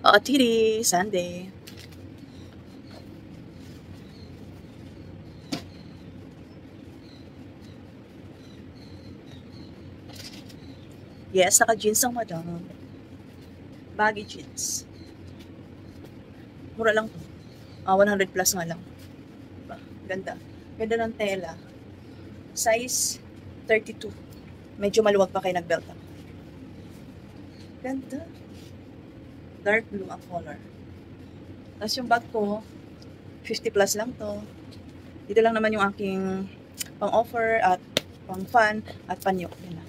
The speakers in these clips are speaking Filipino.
Oo, Tiri, Sunday. Yes, naka-jeans ang madam. Baggy jeans. Mura lang to. 100 plus nga lang. Diba? Ganda. Ganda ng tela. Size 32. Medyo maluwag pa kayo nag-belt ako. Ganda. Dark blue ang color. Tapos yung bag ko, 50 plus lang to. Dito lang naman yung aking pang-offer at pang-fun at panyo. Yan lang.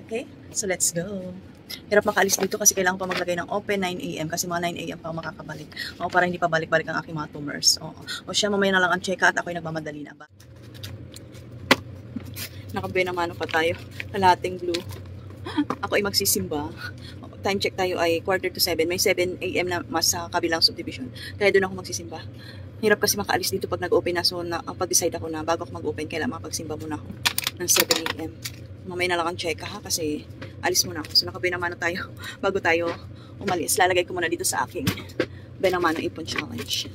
Okay? So, let's go. Hirap makaalis dito kasi kailangan pa maglagay ng open 9 AM kasi mga 9 AM pa ako makakabalik. O, para hindi pa balik-balik ang aking mga tumors. O siya, mamaya na lang ang check at ako'y nagmamadali na ba. Nakabenamano pa tayo. Kalahating blue. Ako ay magsisimba. Time check tayo ay 6:45. May 7 AM na mas sa kabilang subdivision. Kaya doon ako magsisimba. Hirap kasi makaalis dito pag nag-open na. So, pag-decide ako na bago ako mag-open, kailangan makapagsimba muna ako ng 7 AM. Mamaya na lang ang check ha kasi alis muna ako. So, nakabenamano tayo bago tayo umalis. Lalagay ko muna dito sa aking Benamano Ipon Challenge.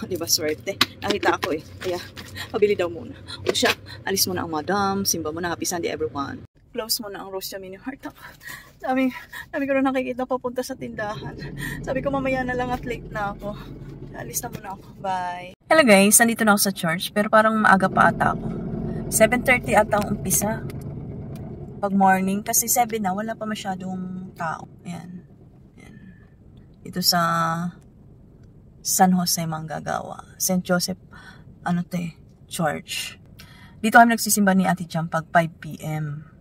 Diba swerte? Nakita ako eh. Kaya, pabili daw muna. O siya, alis muna ang madam. Simba muna. Happy Sunday everyone. Close muna ang Rosia Mini Heart. Dami ko na nakikita papunta sa tindahan. Sabi ko mamaya na lang at late na ako. Alis na muna ako. Bye. Hello guys, nandito na ako sa church. Pero parang maaga pa ata ako. 7:30 ata ang umpisa. Pag morning. Kasi 7 na, wala pa masyadong tao. Ayan. Ayan. Ito sa San Jose Manggagawa. St. Joseph, Church. Dito kami nagsisimba ni Ate Jam pag 5 PM.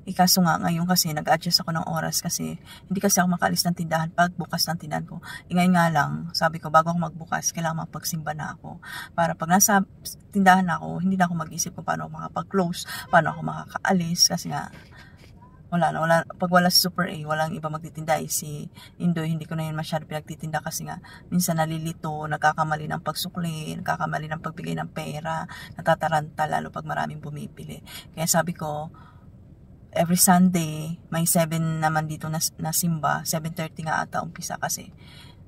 Ikaso nga ngayon kasi nag-adjust ako ng oras kasi hindi kasi ako makaalis ng tindahan pag bukas ng tindahan ko. Ngayon nga lang, sabi ko bago ako magbukas, kailangan magpagsimba na ako. Para pag nasa tindahan na ako, hindi na ako mag-isip kung paano ako makapag-close, paano ako makakaalis kasi nga pag wala si Super A, walang iba magtitinda. Si Indoy, hindi ko na yun masyado pinagtitinda kasi nga, minsan nalilito, nagkakamali ng pagsukli, nagkakamali ng pagbigay ng pera, natataranta lalo pag maraming bumibili. Kaya sabi ko, every Sunday, may 7 naman dito na simba, 7:30 nga ata umpisa kasi,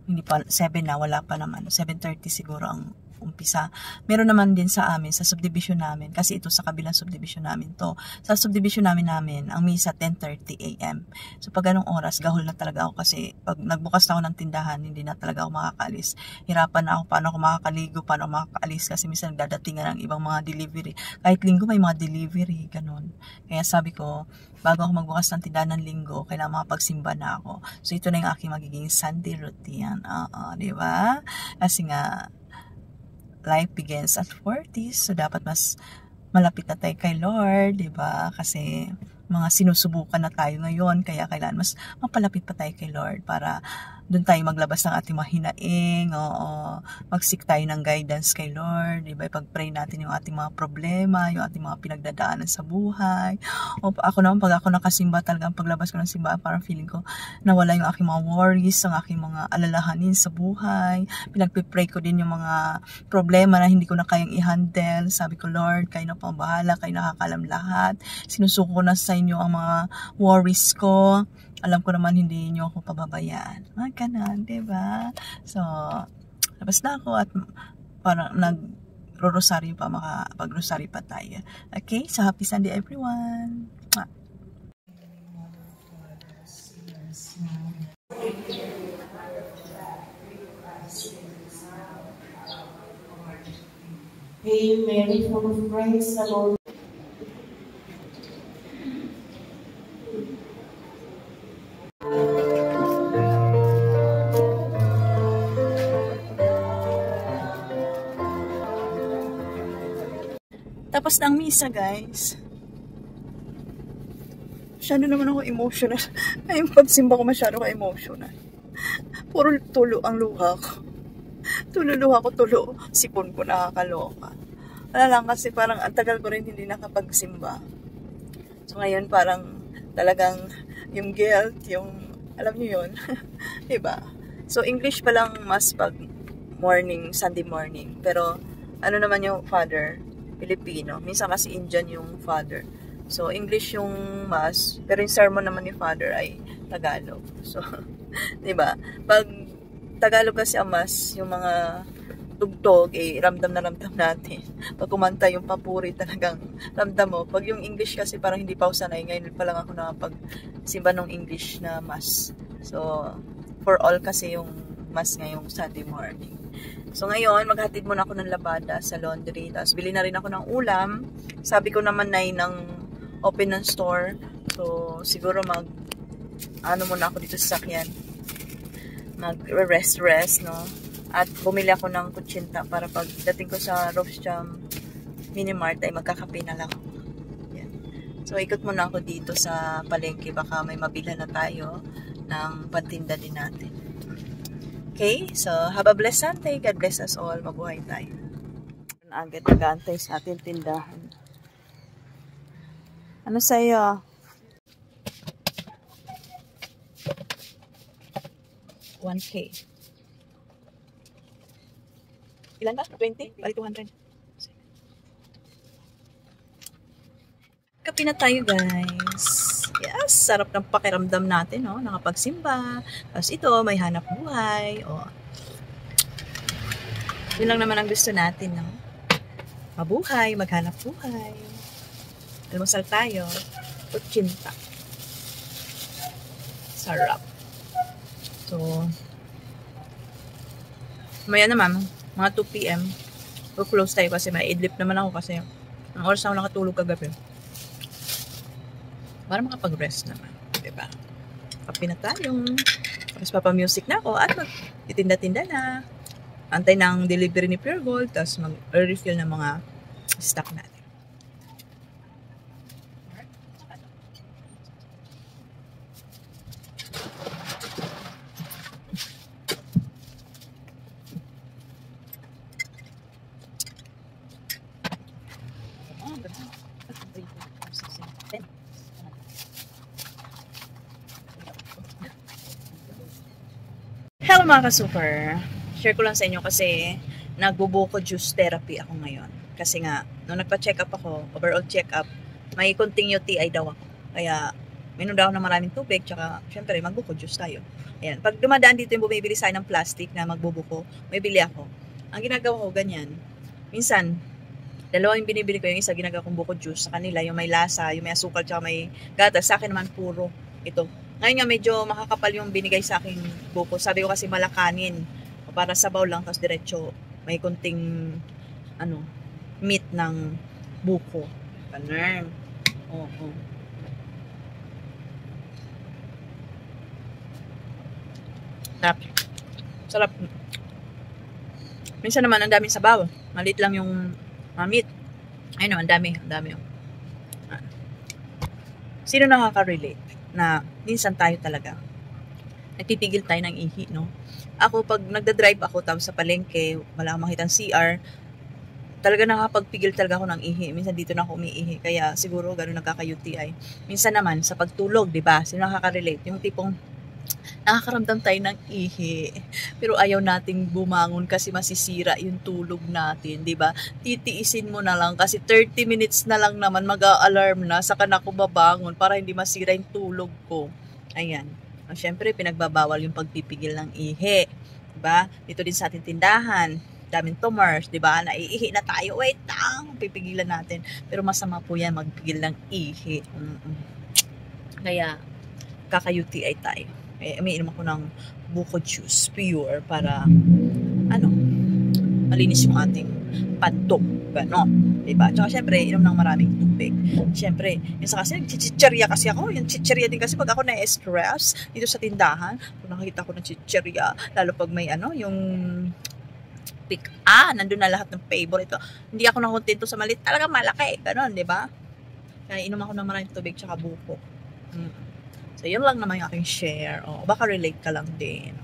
hindi pa, 7 na, wala pa naman, 7:30 siguro ang umpisa. Meron naman din sa amin, sa subdivision namin, kasi ito sa kabilang subdivision namin to. Sa subdivision namin, ang misa 10:30 AM. So pag ganong oras, gahol na talaga ako kasi pag nagbukas na ako ng tindahan, hindi na talaga ako makakaalis. Hirapan na ako paano ako makakaligo, paano ako makakaalis kasi minsan nagdadatingan ng ibang mga delivery. Kahit linggo may mga delivery, ganun. Kaya sabi ko, bago ako magbukas ng tindahan ng linggo, kailangan makapagsimba na ako. So ito na yung aking magiging Sunday routine. Di ba? Kasi nga, life begins at 40, so dapat mas malapit na tayo kay Lord, di ba? Kasi mga sinusubukan na tayo ngayon, kaya kailangan mas mapalapit pa tayo kay Lord para doon tayo maglabas ng ating mga hinaing, mag-seek tayo ng guidance kay Lord, di ba? Pag-pray natin yung ating mga problema, yung ating mga pinagdadaanan sa buhay. Ako naman, pag ako nakasimba talaga, paglabas ko ng simbahan, parang feeling ko nawala yung aking mga worries, ang aking mga alalahanin sa buhay. Pinagpipray ko din yung mga problema na hindi ko na kayang i-handle. Sabi ko, Lord, kayo na pang bahala, kayo nakakalam lahat. Sinusuko ko na sa inyo ang mga worries ko. Alam ko naman hindi niyo ako pababayaan. Ganun, diba? So, labas na ako at parang nag-rosaryo pa, makapag-rosaryo pa tayo. Okay? So, happy Sunday everyone! Hail Mary, full of grace, the Lord. Tapos ng misa, guys. Masyado naman ako emotional. Ay, yung pagsimba ko masyado ka emotional. Puro tulo ang luha ko. Tulo ko. Sipon ko nakakaloka. Wala lang kasi parang ang tagal ko rin hindi nakapagsimba. So ngayon parang talagang yung guilt, yung alam niyo yun. Diba? So English pa lang mas pag morning, Sunday morning. Pero ano naman yung father? Filipino. Minsan kasi Indian yung father. So, English yung mass. Pero yung sermon naman ni father ay Tagalog. So, 'di ba? Pag Tagalog kasi ang mas, yung mga tugtog, ramdam na ramdam natin. Pag kumanta yung papuri, talagang ramdam mo. Pag yung English kasi parang hindi pa ako sanay. Ngayon pa lang ako nakapag-simba ng English na mass. So, for all kasi yung mass ngayong Sunday morning. So, ngayon, maghatid muna ako ng labada sa laundry. Tapos, bili na rin ako ng ulam. Sabi ko naman na ng open ng store. So, siguro muna ako dito sa sakyan. Mag-rest, no? At bumili ako ng kutsinta para pagdating ko sa Rossjam Minimart ay magkakape na lang ako. Yan. So, ikot muna ako dito sa palengke. Baka may mabila na tayo ng pantinda din natin. Okay? So, have a blessed Sunday. God bless us all. Mabuhay tayo. Agad nag-aantay sa ating tindahan. Ano sa'yo? 1K. Ilan ba? 20? Bali 200. Kape na tayo, guys. Yes, sarap ng pakiramdam natin, no? Nakapagsimba. Tapos ito, may hanap buhay. Oh. Yun lang naman ang gusto natin, no? Mabuhay, maghanap buhay. Almusal tayo. Kutsinta. Sarap. So, maya naman, mga 2 PM, close tayo kasi may idlip naman ako kasi ang oras ako nakatulog kagabi. Para makapag-rest naman, diba? Kape na tayo. Tapos papamusic na ako at magtitinda-tinda na. Antay ng delivery ni Pure Gold, tapos mag-refill ng mga stock natin. Hello mga ka-super! Share ko lang sa inyo kasi nagbubuko juice therapy ako ngayon. Kasi nga, nung nagpa-check up ako, overall check up, may konting UTI daw ako. Kaya, minom daw ako ng maraming tubig, tsaka, syempre, magbuko juice tayo. Ayan. Pag dumadaan dito yung bumibili sa ng plastic na magbubuko, may bili ako. Ang ginagawa ko, ganyan. Minsan, dalawa yung binibili ko, yung isa ginagawa kong buko juice sa kanila, yung may lasa, yung may asukal, tsaka may gatas. Sa akin naman, puro ito. Ngayon nga, medyo makakapal yung binigay sa aking buko. Sabi ko kasi malakanin. Para sabaw lang, tapos diretso may kunting meat ng buko. Ganun. Oo. Sarap. Sarap. Minsan naman, ang daming sabaw. Maliit lang yung meat. Ayun, ang dami. Sino nakaka-relate na minsan tayo talaga nagtitigil tayo ng ihi, no? Ako, pag nagda-drive ako tapos sa palengke, wala akong makitang CR, talaga nakapagpigil talaga ako ng ihi. Minsan dito na ako umiihi, kaya siguro gano'n nagkaka-UTI. Minsan naman, sa pagtulog, di ba? Sino nakaka-relate? Yung tipong nakakaramdam tayo ng ihi, pero ayaw nating bumangon kasi masisira yung tulog natin, di ba? Titiisin mo na lang kasi 30 minutes na lang naman mag-a-alarm na, saka na ako babangon para hindi masira yung tulog ko. Ayan. Siyempre, pinagbabawal yung pagpipigil ng ihi. Diba? Dito din sa ating tindahan, daming tumors, diba? Naiihi na tayo, wait lang, pipigilan natin. Pero masama po yan, magpigil ng ihi. Kaya, kaka-UTI tayo. Umiinom ako ng buko juice, pure, para, malinis yung ating pantok. Gano'n. Diba? Tsaka syempre, inom ng maraming tubig. Syempre, yung sa kasi, chichirya kasi ako. Yung chichirya din kasi pag ako na-stress dito sa tindahan, kung nakikita ko ng chichirya, lalo pag may yung nandun na lahat ng favorite ko. Hindi ako nakontento sa maliit. Talaga malaki. Gano'n, diba? Kaya inom ako ng maraming tubig tsaka buko. So, yun lang naman yung aking share. Baka relate ka lang din.